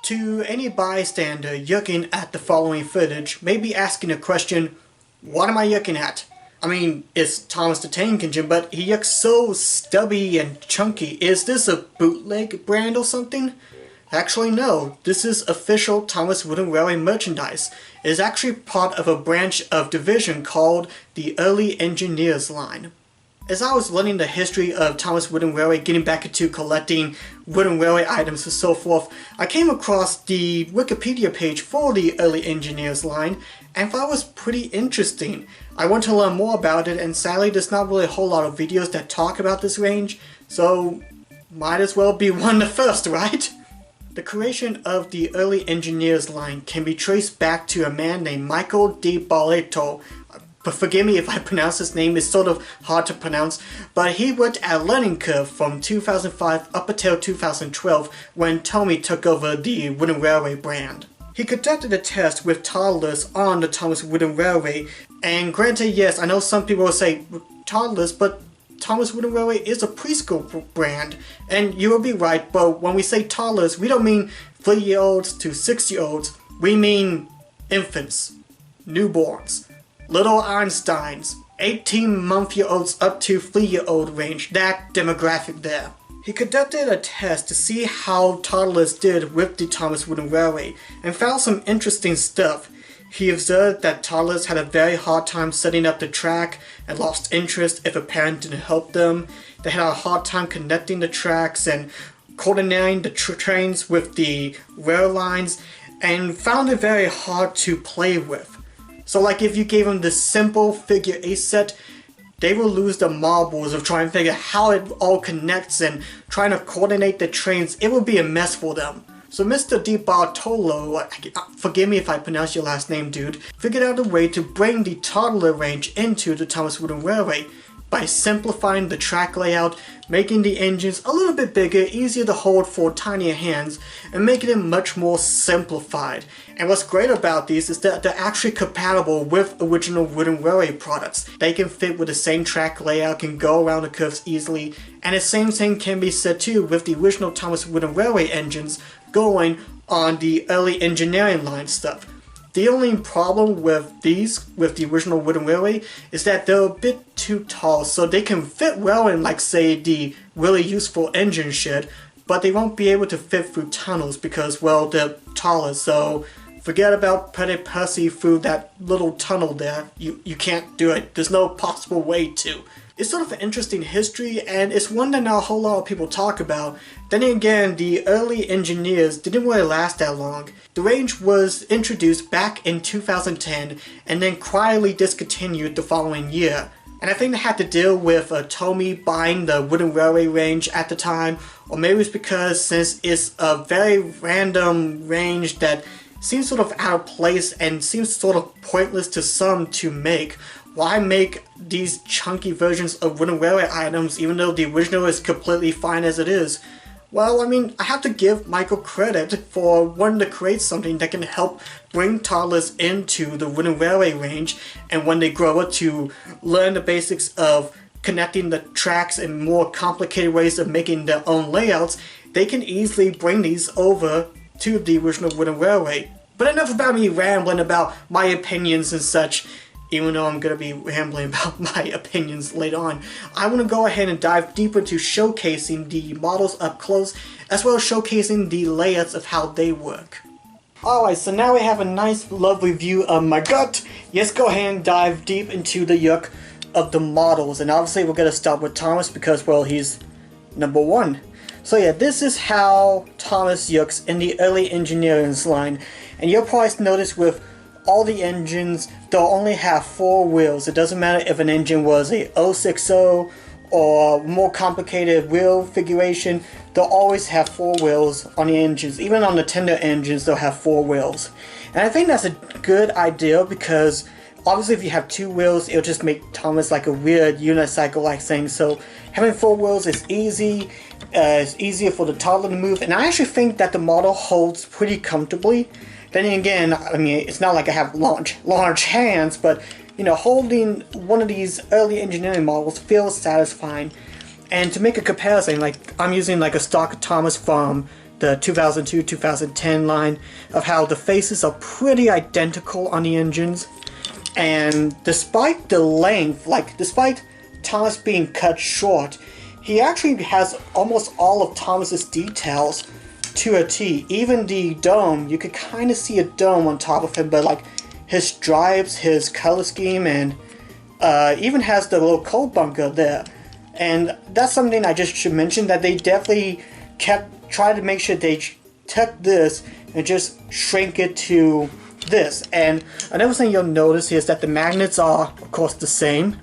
To any bystander yucking at the following footage may be asking a question, what am I yucking at? I mean, it's Thomas the Tank Engine, but he yucks so stubby and chunky. Is this a bootleg brand or something? Actually no, this is official Thomas Wooden Railway merchandise. It is actually part of a branch of division called the Early Engineers line. As I was learning the history of Thomas Wooden Railway, getting back into collecting wooden railway items and so forth, I came across the Wikipedia page for the Early Engineers line and thought it was pretty interesting. I want to learn more about it, and sadly there's not really a whole lot of videos that talk about this range, so might as well be one the first, right? The creation of the Early Engineers line can be traced back to a man named Michael di Barretto. But forgive me if I pronounce his name, it's sort of hard to pronounce, but he worked at Learning Curve from 2005 up until 2012 when Tomy took over the Wooden Railway brand. He conducted a test with toddlers on the Thomas Wooden Railway, and granted, yes, I know some people will say toddlers, but Thomas Wooden Railway is a preschool brand, and you will be right, but when we say toddlers, we don't mean 3-year-olds to 6-year-olds, we mean infants, newborns, little Einsteins, 18-month-year-olds up to 3-year-old range, that demographic there. He conducted a test to see how toddlers did with the Thomas Wooden Railway, and found some interesting stuff. He observed that toddlers had a very hard time setting up the track and lost interest if a parent didn't help them. They had a hard time connecting the tracks and coordinating the trains with the rail lines, and found it very hard to play with. So like if you gave them this simple figure 8 set, they will lose the marbles of trying to figure how it all connects and trying to coordinate the trains. It will be a mess for them. So Mr. Di Bartolo, forgive me if I pronounce your last name, dude, figured out a way to bring the toddler range into the Thomas Wooden Railway by simplifying the track layout, making the engines a little bit bigger, easier to hold for tinier hands, and making them much more simplified. And what's great about these is that they're actually compatible with original Wooden Railway products. They can fit with the same track layout, can go around the curves easily, and the same thing can be said too with the original Thomas Wooden Railway engines going on the early engineering line stuff. The only problem with these, with the original Wooden Railway, is that they're a bit too tall, so they can fit well in, like, say, the really useful engine shed, but they won't be able to fit through tunnels because, well, they're taller, so forget about putting Percy through that little tunnel there. You can't do it. There's no possible way to. It's sort of an interesting history, and it's one that not a whole lot of people talk about. Then again, the early engineers didn't really last that long. The range was introduced back in 2010 and then quietly discontinued the following year. And I think they had to deal with Tomy buying the Wooden Railway range at the time, or maybe it's because since it's a very random range that seems sort of out of place and seems sort of pointless to some to make. Why make these chunky versions of Wooden Railway items even though the original is completely fine as it is? Well, I mean, I have to give Michael credit for wanting to create something that can help bring toddlers into the Wooden Railway range, and when they grow up to learn the basics of connecting the tracks in more complicated ways of making their own layouts, they can easily bring these over to the original Wooden Railway. But enough about me rambling about my opinions and such. Even though I'm going to be rambling about my opinions later on, I want to go ahead and dive deeper into showcasing the models up close, as well as showcasing the layouts of how they work. Alright, so now we have a nice lovely view of my gut. Let's go ahead and dive deep into the yuck of the models. And obviously we're going to start with Thomas because, well, he's number 1. So yeah, this is how Thomas yucks in the early engineering line. And you'll probably notice with all the engines, they'll only have 4 wheels. It doesn't matter if an engine was a 060 or more complicated wheel configuration, they'll always have 4 wheels on the engines. Even on the tender engines, they'll have 4 wheels. And I think that's a good idea because obviously if you have 2 wheels, it'll just make Thomas like a weird unicycle-like thing. So having 4 wheels is easy. It's easier for the toddler to move. And I actually think that the model holds pretty comfortably. Then again, I mean, it's not like I have large hands, but, you know, holding one of these early engineering models feels satisfying. And to make a comparison, like, I'm using like a stock Thomas from the 2002-2010 line, of how the faces are pretty identical on the engines. And despite the length, like despite Thomas being cut short, he actually has almost all of Thomas's details to a T. Even the dome, you could kind of see a dome on top of him, but like his stripes, his color scheme, and even has the little coal bunker there. And that's something I just should mention, that they definitely tried to make sure they took this and just shrink it to this. And another thing you'll notice is that the magnets are, of course, the same,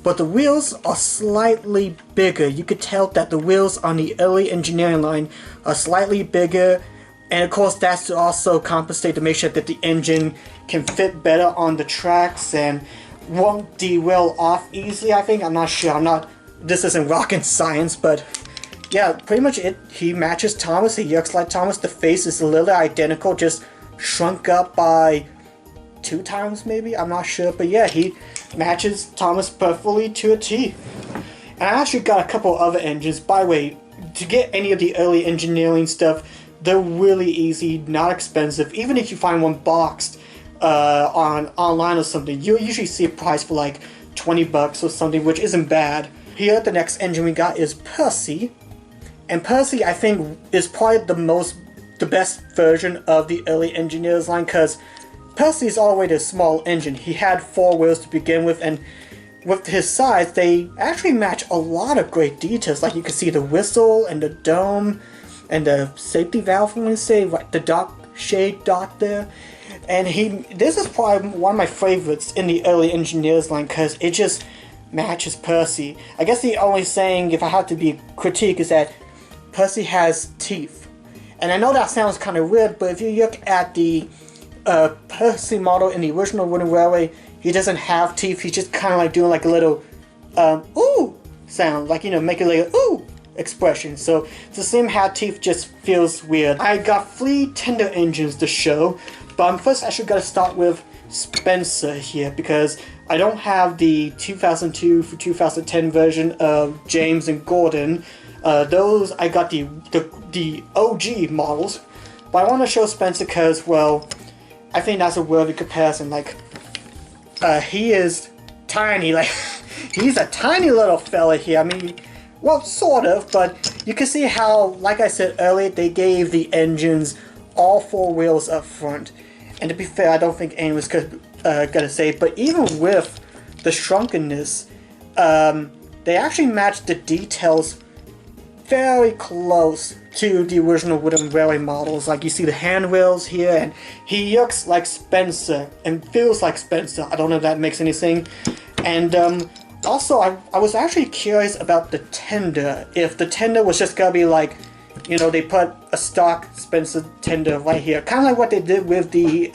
but the wheels are slightly bigger. You could tell that the wheels on the early engineering line are slightly bigger, and of course that's to also compensate to make sure that the engine can fit better on the tracks and won't derail off easily, I think. I'm not sure. This isn't rocket science, but yeah, pretty much it. He matches Thomas. He looks like Thomas. The face is literally identical, just shrunk up by 2 times maybe. I'm not sure, but yeah, he matches Thomas perfectly to a T. And I actually got a couple other engines. By the way, to get any of the early engineering stuff, they're really easy, not expensive. Even if you find one boxed online or something, you'll usually see a price for like 20 bucks or something, which isn't bad. Here, the next engine we got is Percy. And Percy, I think, is probably the best version of the early engineers line, because Percy is already a small engine. He had 4 wheels to begin with, and with his size, they actually match a lot of great details. Like you can see the whistle and the dome and the safety valve, I'm going to say, right, the dark shade dot there. And this is probably one of my favorites in the early engineers line, because it just matches Percy. I guess the only saying, if I have to be critique, is that Percy has teeth. And I know that sounds kind of weird, but if you look at the Percy model in the original Wooden Railway, he doesn't have teeth. He's just kind of like doing like a little ooh sound, like, you know, making like a ooh expression. So to see him have teeth just feels weird. I got 3 tender engines to show, but first I should gotta start with Spencer here, because I don't have the 2002 for 2010 version of James and Gordon. Those, I got the OG models, but I want to show Spencer because, well, I think that's a worthy comparison. Like, he is tiny, like, he's a tiny little fella here. I mean, well, sort of, but you can see how, like I said earlier, they gave the engines all 4 wheels up front. And to be fair, I don't think anyone's gonna say it, but even with the shrunkenness, they actually matched the details very close to the original Wooden Railway models. Like, you see the handwheels here, and he looks like Spencer and feels like Spencer. I don't know if that makes anything. And also, I was actually curious about the tender. If the tender was just gonna be like, you know, they put a stock Spencer tender right here, kind of like what they did with the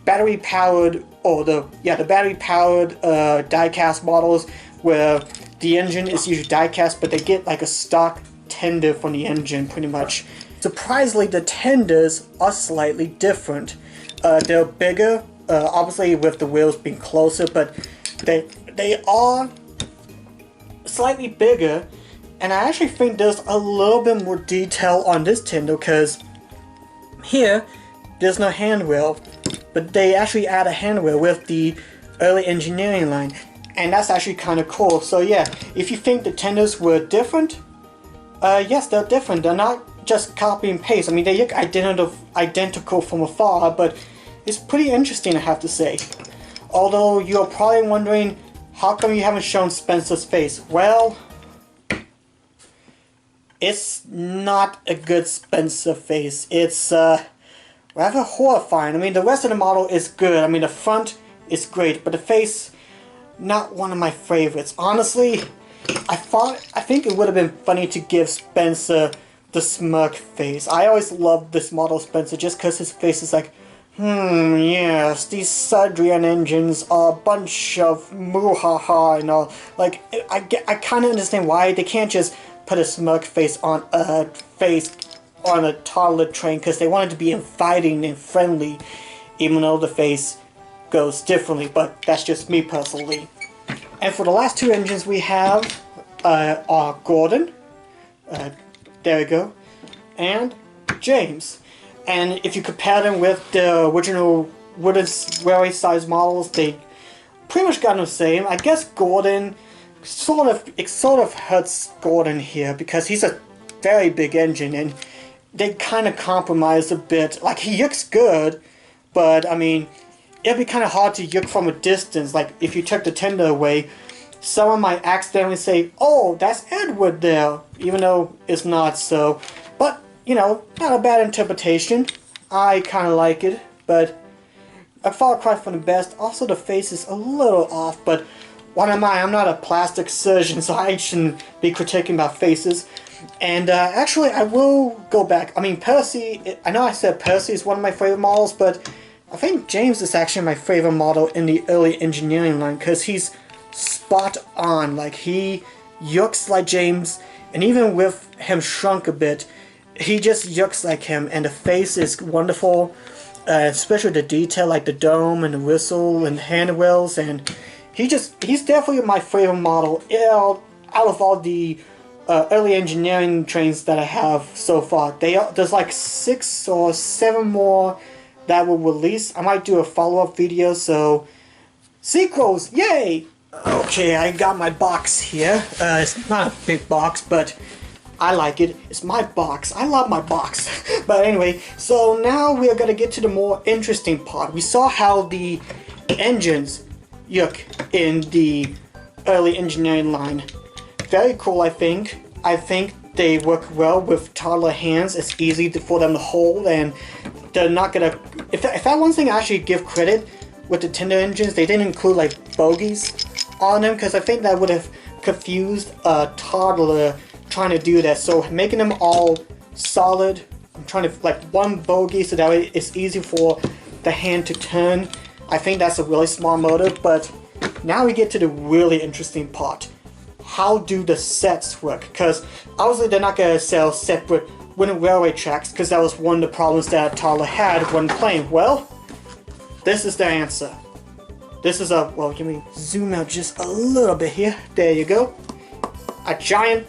battery-powered, or the battery-powered die-cast models, where the engine is usually die-cast, but they get like a stock tender from the engine, pretty much. Surprisingly, the tenders are slightly different. They're bigger, obviously with the wheels being closer, but they are slightly bigger. And I actually think there's a little bit more detail on this tender, because here, there's no handwheel, but they actually add a handwheel with the early engineering line, and that's actually kind of cool. So yeah, if you think the tenders were different, yes, they're different. They're not just copy and paste. I mean, they look identical from afar, but it's pretty interesting, I have to say. Although you're probably wondering, how come you haven't shown Spencer's face? Well, it's not a good Spencer face. It's rather horrifying. I mean, the rest of the model is good. I mean, the front is great, but the face, not one of my favorites. Honestly, I think it would have been funny to give Spencer the smirk face. I always loved this model Spencer just because his face is like, yes, these Sudrian engines are a bunch of moo-ha-ha and all. Like, I kind of understand why they can't just put a smirk face on a toddler train, because they want it to be inviting and friendly, even though the face goes differently, but that's just me personally. And for the last 2 engines we have are Gordon, there we go, and James. And if you compare them with the original wooden railway size models, they pretty much got the same. I guess Gordon it sort of hurts Gordon here because he's a very big engine and they kind of compromise a bit. Like, he looks good, but I mean, it'd be kind of hard to yuck from a distance. Like, if you took the tender away, someone might accidentally say, "Oh, that's Edward there," even though it's not so. But, you know, not a bad interpretation. I kind of like it, but a far cry from the best. Also, the face is a little off, but what am I? I'm not a plastic surgeon, so I shouldn't be critiquing about faces. And actually, I will go back. I mean, Percy, I know I said Percy is one of my favorite models, but I think James is actually my favorite model in the early engineering line, because he's spot on. Like, he looks like James, and even with him shrunk a bit, he just looks like him, and the face is wonderful, especially the detail, like the dome and the whistle and handrails, and he's definitely my favorite model out of all the early engineering trains that I have so far. There's like 6 or 7 more that will release. I might do a follow-up video, so sequels, yay! Okay, I got my box here. It's not a big box, but I like it. It's my box. I love my box. But anyway, so now we are going to get to the more interesting part. We saw how the engines look in the early engineering line. Very cool, I think. I think they work well with toddler hands. It's easy for them to hold, and they're not going to... If that one thing I actually give credit with the tender engines, they didn't include like bogies on them, because I think that would have confused a toddler trying to do that. So making them all solid, I'm trying to like one bogey so that way it's easy for the hand to turn. I think that's a really smart motive. But now we get to the really interesting part. How do the sets work? Because obviously they're not going to sell separate wooden railway tracks, because that was one of the problems that toddler had when playing. Well, this is the answer. This is a, well, let me zoom out just a little bit here. There you go. A giant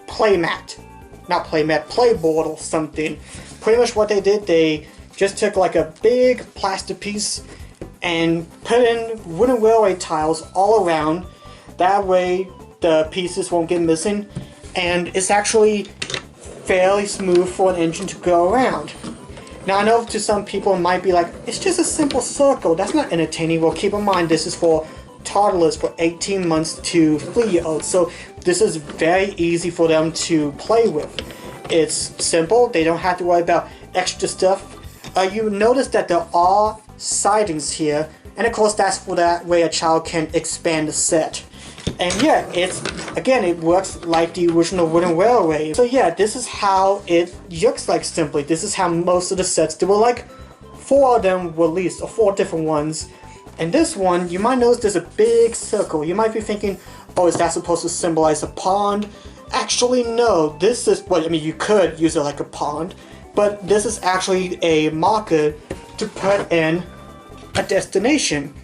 playmat. Not playmat, playboard or something. Pretty much what they did, they just took like a big plastic piece and put in wooden railway tiles all around. That way the pieces won't get missing. And it's actually fairly smooth for an engine to go around. Now, I know to some people it might be like, it's just a simple circle, that's not entertaining. Well, keep in mind, this is for toddlers for 18 months to 3-year-olds, so this is very easy for them to play with. It's simple, they don't have to worry about extra stuff. You notice that there are sidings here, and of course that's for that way a child can expand the set. And yeah, it works like the original wooden railway. So yeah, this is how it looks like simply. This is how most of the sets, there were like 4 of them released, or 4 different ones. And this one, you might notice there's a big circle. You might be thinking, oh, is that supposed to symbolize a pond? Actually, no. This is, well, I mean, you could use it like a pond, but this is actually a marker to put in a destination.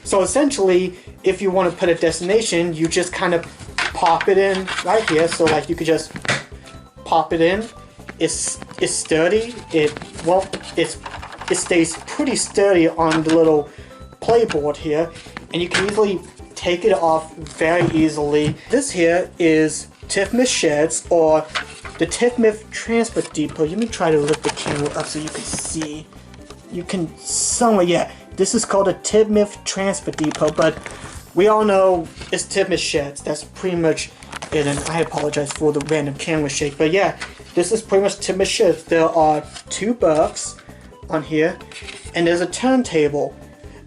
So essentially, if you want to put a destination, you just kind of pop it in right here. So like you could just pop it in. It's sturdy. It stays pretty sturdy on the little playboard here, and you can easily take it off very easily. This here is Tiffmith Sheds, or the Tiffmith Transport Depot. Let me try to lift the camera up so you can see. You can somewhere, yeah. This is called a Tiffmith Transport Depot, but we all know it's Tiffmith Sheds. That's pretty much it, and I apologize for the random camera shake, but yeah, this is pretty much Tiffmith Sheds. There are 2 berths on here, and there's a turntable.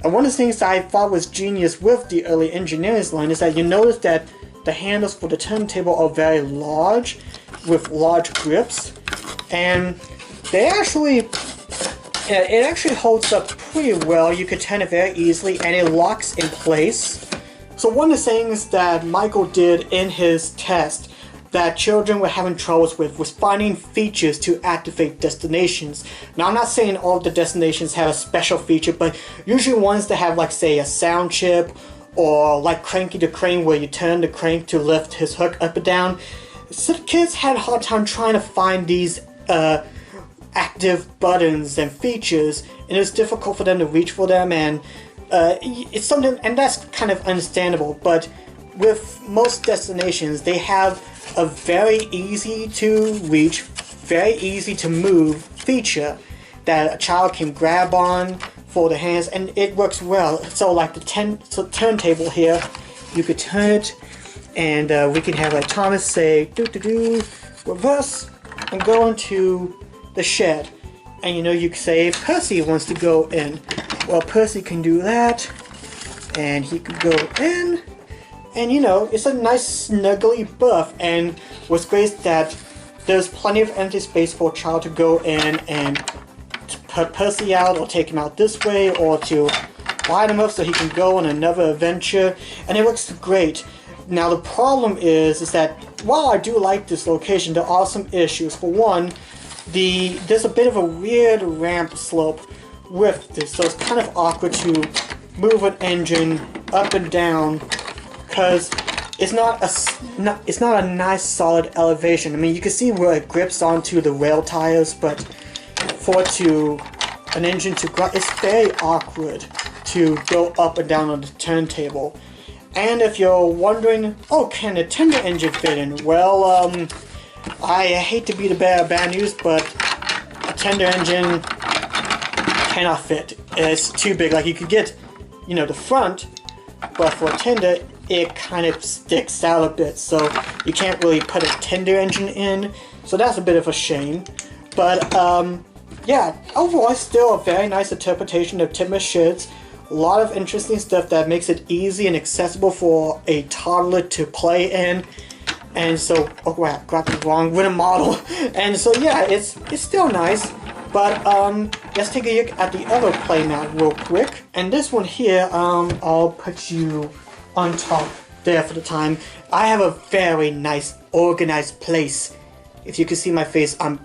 And one of the things that I thought was genius with the early engineering line is that you notice that the handles for the turntable are very large, with large grips, and they actually... Yeah, it actually holds up pretty well. You can turn it very easily, and it locks in place. So one of the things that Michael did in his test that children were having troubles with was finding features to activate destinations. Now, I'm not saying all of the destinations have a special feature, but usually ones that have, like, say, a sound chip, or like Cranky the Crane, where you turn the crank to lift his hook up and down. So the kids had a hard time trying to find these active buttons and features, and it's difficult for them to reach for them, and it's something, and that's kind of understandable. But with most destinations, they have a very easy to reach, very easy to move feature that a child can grab on for the hands, and it works well. So like the turntable here, you could turn it, and we can have like Thomas say reverse and go into the shed, and you could say Percy wants to go in. Well, Percy can do that, and he can go in, and it's a nice snuggly berth. And what's great is that there's plenty of empty space for a child to go in and to put Percy out, or take him out this way, or to line him up so he can go on another adventure, and it looks great. Now the problem is that while I do like this location, there are some issues. For one, there's a bit of a weird ramp slope with this, so it's kind of awkward to move an engine up and down, because it's not a nice solid elevation. I mean, you can see where it grips onto the rail tires, but for an engine to go, it's very awkward to go up and down on the turntable. And if you're wondering, oh, can a tender engine fit in? Well, I hate to be the bearer of bad news, but a tender engine cannot fit. It's too big. Like, you could get, the front, but for a tender, it kind of sticks out a bit, so you can't really put a tender engine in. So that's a bit of a shame. But yeah, overall, it's still a very nice interpretation of timber sheds. A lot of interesting stuff that makes it easy and accessible for a toddler to play in. And so, oh wow, got the wrong wooden model. And so yeah, it's still nice. But let's take a look at the other playmat real quick. And this one here, I'll put you on top there for the time. I have a very nice organized place. If you can see my face, I'm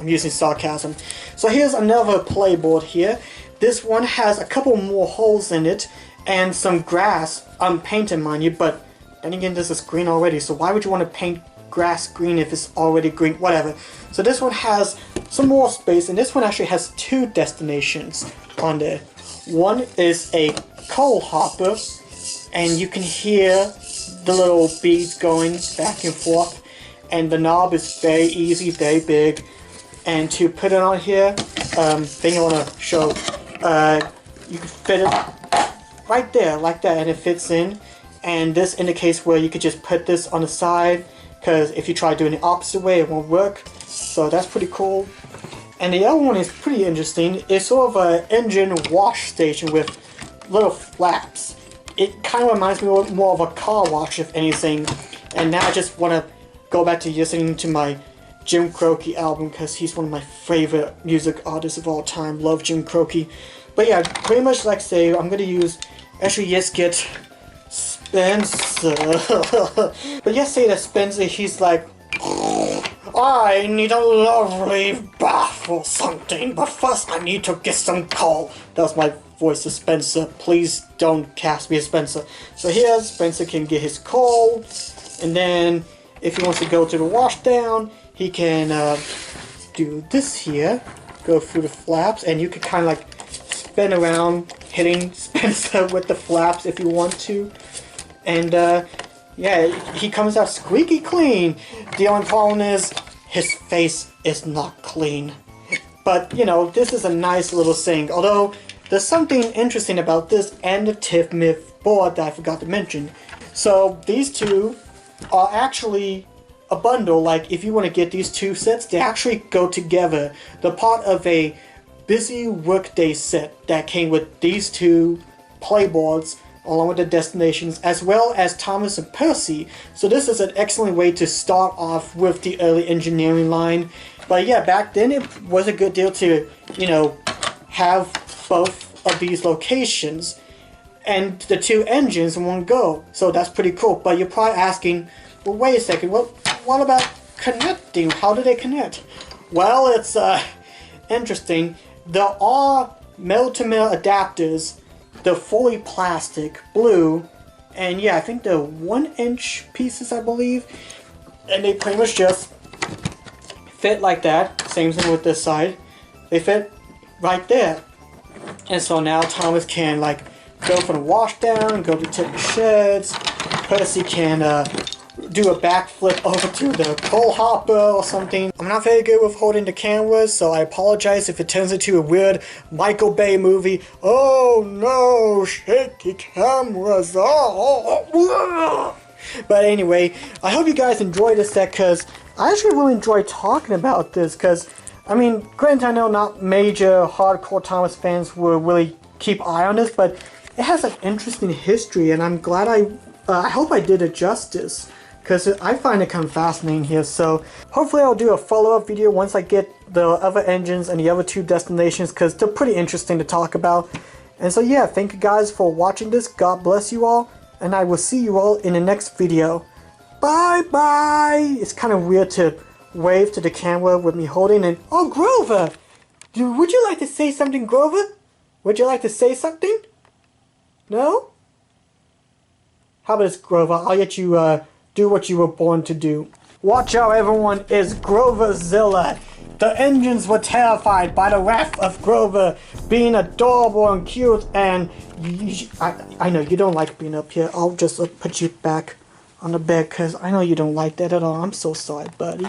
using sarcasm. So here's another playboard here. This one has a couple more holes in it and some grass, painted mind you, but then again, this is green already, so why would you want to paint grass green if it's already green? Whatever. So this one has some more space, and this one actually has two destinations on there. One is a coal hopper, and you can hear the little beads going back and forth, and the knob is very easy, very big. And to put it on here, thing I want to show, you can fit it right there, like that, and it fits in. And this indicates where you could just put this on the side, because if you try doing it the opposite way, it won't work. So that's pretty cool. And the other one is pretty interesting. It's sort of an engine wash station with little flaps. It kind of reminds me more of a car wash, if anything. And now I just want to go back to listening to my Jim Croce album, because he's one of my favorite music artists of all time. Love Jim Croce. But yeah, pretty much like say, I'm going to use, actually yes, get Spencer. But yes, say that Spencer, he's like, I need a lovely bath or something, but first I need to get some coal. That was my voice to Spencer. Please don't cast me as Spencer. So here, Spencer can get his coal, and then if he wants to go to the washdown, he can do this here, go through the flaps, and you can kind of like spin around, hitting Spencer with the flaps if you want to. And yeah, he comes out squeaky clean. The only problem is his face is not clean. But this is a nice little thing. Although there's something interesting about this and the Tiff Myth board that I forgot to mention. So these two are actually a bundle. Like if you want to get these two sets, they actually go together. They're part of a busy workday set that came with these two playboards along with the destinations, as well as Thomas and Percy. So this is an excellent way to start off with the early engineering line. But yeah, back then it was a good deal to, have both of these locations and the two engines in one go. So that's pretty cool. But you're probably asking, well, wait a second, what about connecting? How do they connect? Well, it's interesting. There are male-to-male adapters. They're fully plastic, blue, and yeah, I think they're 1-inch pieces, I believe. And they pretty much just fit like that. Same thing with this side. They fit right there. And so now Thomas can like go for the wash down, go to tip the sheds. Percy can do a backflip over to the coal hopper or something. I'm not very good with holding the cameras, so I apologize if it turns into a weird Michael Bay movie. Oh no, shaky cameras. Oh. But anyway, I hope you guys enjoyed this set, because I actually really enjoy talking about this, because I mean, granted, I know not major hardcore Thomas fans will really keep eye on this, but it has an interesting history, and I'm glad I hope I did it justice, because I find it kind of fascinating here. So hopefully I'll do a follow-up video once I get the other engines and the other two destinations, because they're pretty interesting to talk about. And so yeah, thank you guys for watching this. God bless you all, and I will see you all in the next video. Bye bye! It's kind of weird to wave to the camera with me holding it. Oh, Grover! Would you like to say something, Grover? Would you like to say something? No? How about this, Grover? I'll let you do what you were born to do. Watch out, everyone, is Groverzilla. The engines were terrified by the wrath of Grover being adorable and cute, and I know you don't like being up here. I'll just put you back on the bed, because I know you don't like that at all. I'm so sorry, buddy.